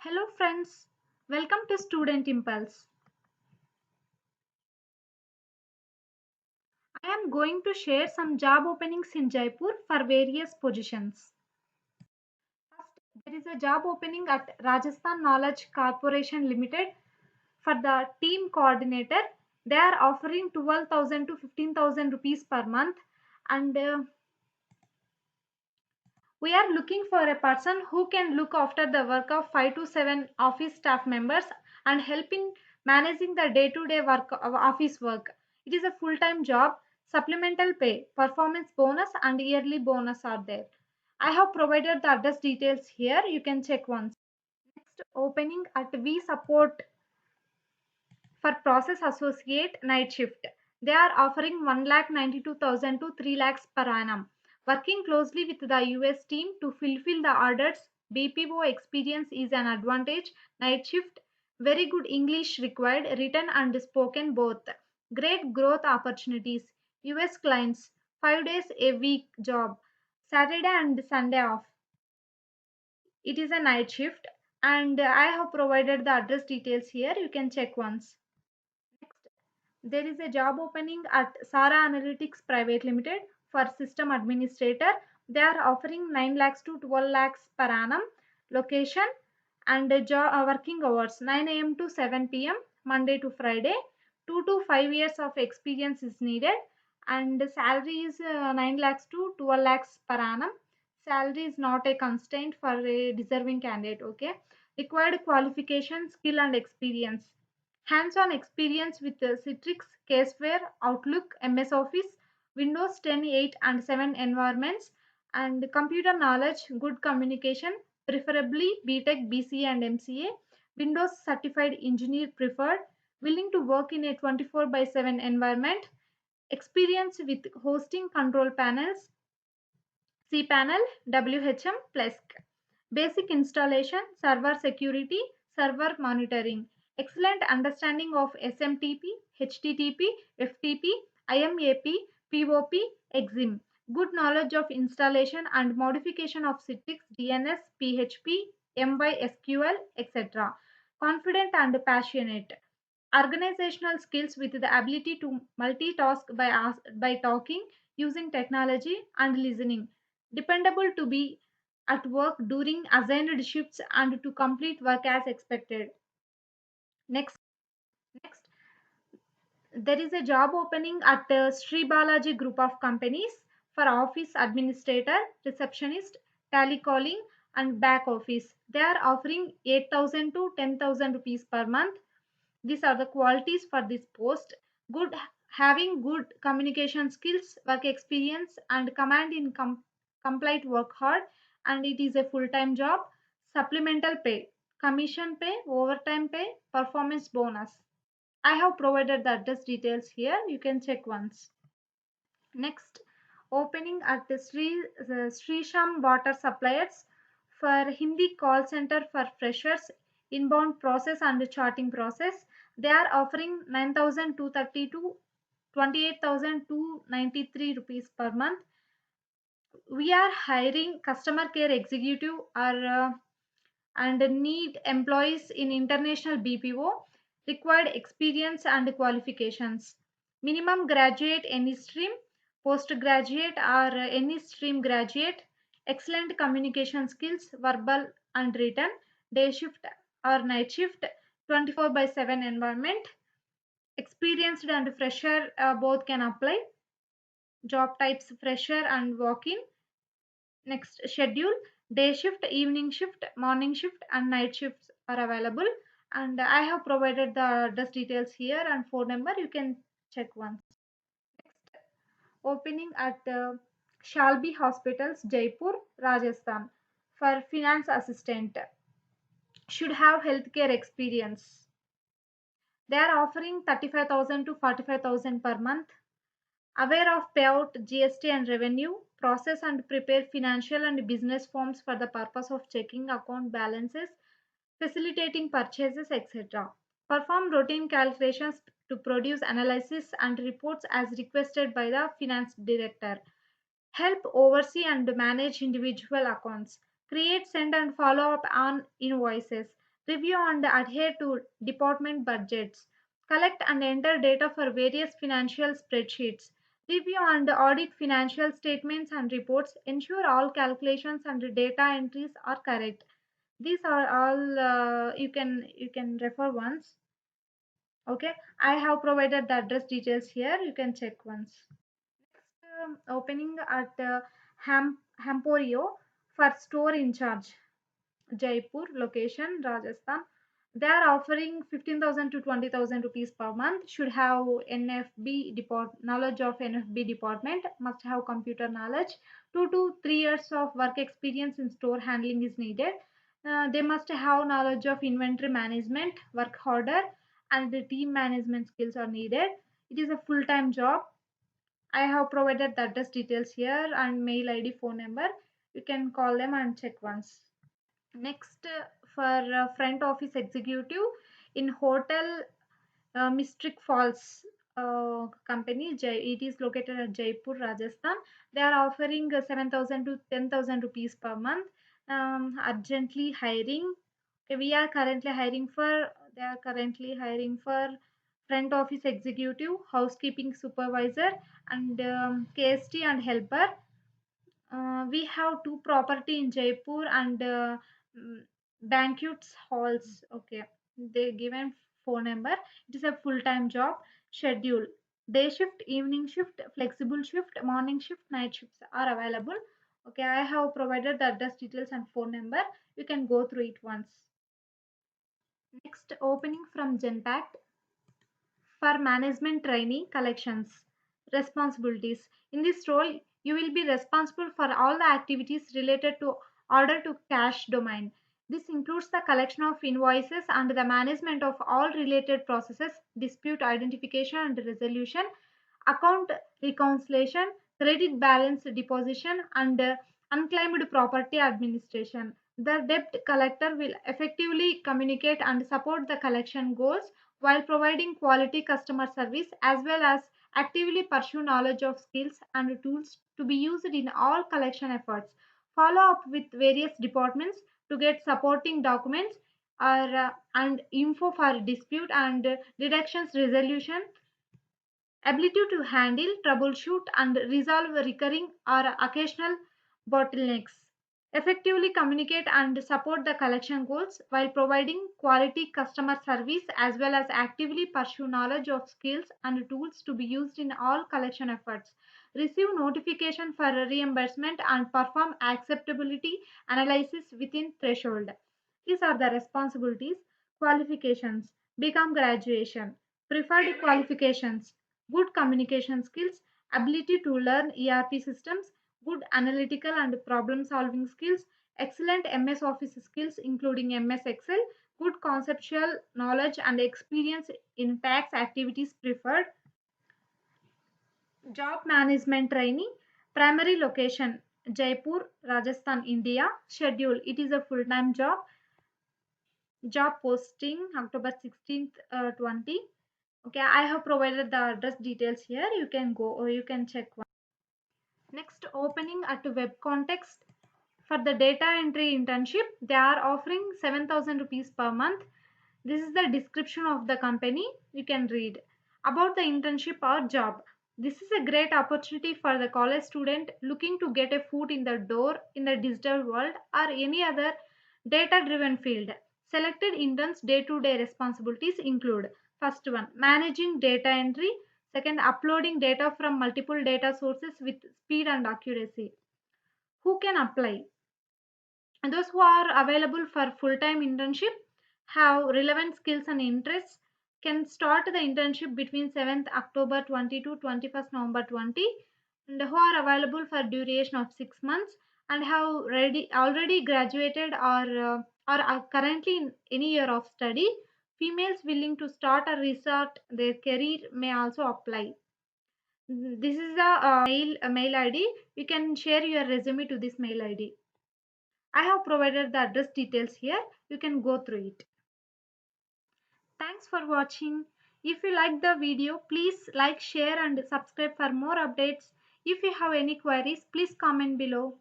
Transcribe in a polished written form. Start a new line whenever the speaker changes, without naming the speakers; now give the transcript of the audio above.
Hello friends, welcome to Student Impulse. I am going to share some job openings in Jaipur for various positions. First, there is a job opening at Rajasthan Knowledge Corporation Limited for the team coordinator. They are offering 12,000 to 15,000 rupees per month, and we are looking for a person who can look after the work of 5 to 7 office staff members and help in managing the day-to-day work of office work. It is a full-time job, supplemental pay, performance bonus and yearly bonus are there. I have provided the address details here. You can check once. Next opening at We Support for process associate night shift. They are offering 1,92,000 to 3 lakhs per annum. Working closely with the US team to fulfill the orders, BPO experience is an advantage. Night shift, very good English required, written and spoken both. Great growth opportunities. US clients, 5 days a week job, Saturday and Sunday off. It is a night shift and I have provided the address details here. You can check once. Next, there is a job opening at Sara Analytics Private Limited for system administrator. They are offering 9 lakhs to 12 lakhs per annum. Location and working hours 9 a.m. to 7 p.m. Monday to Friday. 2 to 5 years of experience is needed and the salary is 9 lakhs to 12 lakhs per annum. Salary is not a constraint for a deserving candidate. Okay. Required qualification, skill and experience. Hands-on experience with Citrix, Caseware, Outlook, MS Office, Windows 10, 8 and 7 environments, and computer knowledge, good communication, preferably BTech, BCA and MCA, Windows certified engineer preferred, willing to work in a 24 by 7 environment, experience with hosting control panels, cPanel, WHM, Plesk. Basic installation, server security, server monitoring. Excellent understanding of SMTP, HTTP, FTP, IMAP, POP, EXIM. Good knowledge of installation and modification of Citrix, DNS, PHP, MySQL, etc. Confident and passionate. Organizational skills with the ability to multitask by talking, using technology and listening. Dependable to be at work during assigned shifts and to complete work as expected. Next, there is a job opening at Sri Balaji Group of Companies for office administrator, receptionist, telecalling, and back office. They are offering 8,000 to 10,000 rupees per month. These are the qualities for this post. Good having good communication skills, work experience, and command in complete work hard, and it is a full-time job. Supplemental pay, commission pay, overtime pay, performance bonus. I have provided the address details here. You can check once. Next, opening at the Sri Sham Water Suppliers for Hindi call center for freshers, inbound process and charting process. They are offering 9,230 to 28,293 rupees per month. We are hiring customer care executive or and need employees in international BPO, required experience and qualifications. Minimum graduate any stream, postgraduate or any stream graduate, excellent communication skills, verbal and written, day shift or night shift, 24 by 7 environment, experienced and fresher both can apply, job types fresher and walk-in. Next schedule, day shift, evening shift, morning shift and night shifts are available and I have provided the address details here and phone number. You can check once. Next, opening at Shalby Hospitals, Jaipur, Rajasthan for finance assistant. Should have healthcare experience. They are offering 35,000 to 45,000 per month. Aware of payout, GST and revenue, process and prepare financial and business forms for the purpose of checking account balances, facilitating purchases, etc. Perform routine calculations to produce analysis and reports as requested by the finance director. Help oversee and manage individual accounts. Create, send and follow up on invoices. review and adhere to department budgets, collect and enter data for various financial spreadsheets, review and audit financial statements and reports, ensure all calculations and data entries are correct. These are all you can refer once. Okay, I have provided the address details here. You can check once. Next, opening at Hamporio for store in charge. Jaipur location, Rajasthan. They are offering 15,000 to 20,000 rupees per month. Should have knowledge of NFB department. Must have computer knowledge. 2 to 3 years of work experience in store handling is needed. They must have knowledge of inventory management, work order, and the team management skills are needed. It is a full-time job. I have provided the address details here and mail ID, phone number. You can call them and check once. Next, for front office executive in hotel Mystic Falls company, it is located at Jaipur, Rajasthan. They are offering 7,000 to 10,000 rupees per month. Urgently hiring. Okay, they are currently hiring for front office executive, housekeeping supervisor, and KST and helper. We have two property in Jaipur and mm, banquets halls. Okay, they given phone number. It is a full-time job. Schedule: day shift, evening shift, flexible shift, morning shift, night shifts are available. Okay, I have provided the address details and phone number. You can go through it once. Next, opening from Genpact for management trainee collections responsibilities. In this role, you will be responsible for all the activities related to order to cash domain. This includes the collection of invoices and the management of all related processes, dispute identification and resolution, account reconciliation, credit balance deposition, and unclaimed property administration. The debt collector will effectively communicate and support the collection goals while providing quality customer service as well as actively pursue knowledge of skills and tools to be used in all collection efforts. Follow up with various departments to get supporting documents and info for dispute and deductions resolution, ability to handle, troubleshoot, and resolve recurring or occasional bottlenecks, effectively communicate and support the collection goals while providing quality customer service as well as actively pursue knowledge of skills and tools to be used in all collection efforts, receive notification for reimbursement and perform acceptability analysis within threshold. These are the responsibilities. Qualifications: become graduation, preferred qualifications: good communication skills, ability to learn ERP systems, good analytical and problem solving skills, excellent MS Office skills including MS Excel, good conceptual knowledge and experience in tax activities preferred. Job management training, primary location Jaipur, Rajasthan, India. Schedule: it is a full time job. Job posting October 16th, 20. Okay, I have provided the address details here. You can go or you can check one. Next, opening at web context for the data entry internship. They are offering 7,000 rupees per month. This is the description of the company. You can read about the internship or job. This is a great opportunity for the college student looking to get a foot in the door in the digital world or any other data driven field. Selected interns' day to day responsibilities include: first one, managing data entry; second, uploading data from multiple data sources with speed and accuracy. Who can apply? And those who are available for full-time internship, have relevant skills and interests, can start the internship between 7th October 20 to 21st November 20, and who are available for duration of 6 months and have already graduated or are currently in any year of study. Females willing to start or restart their career may also apply. This is a mail ID. You can share your resume to this mail ID. I have provided the address details here. You can go through it. Thanks for watching. If you like the video, please like, share and subscribe for more updates. If you have any queries, please comment below.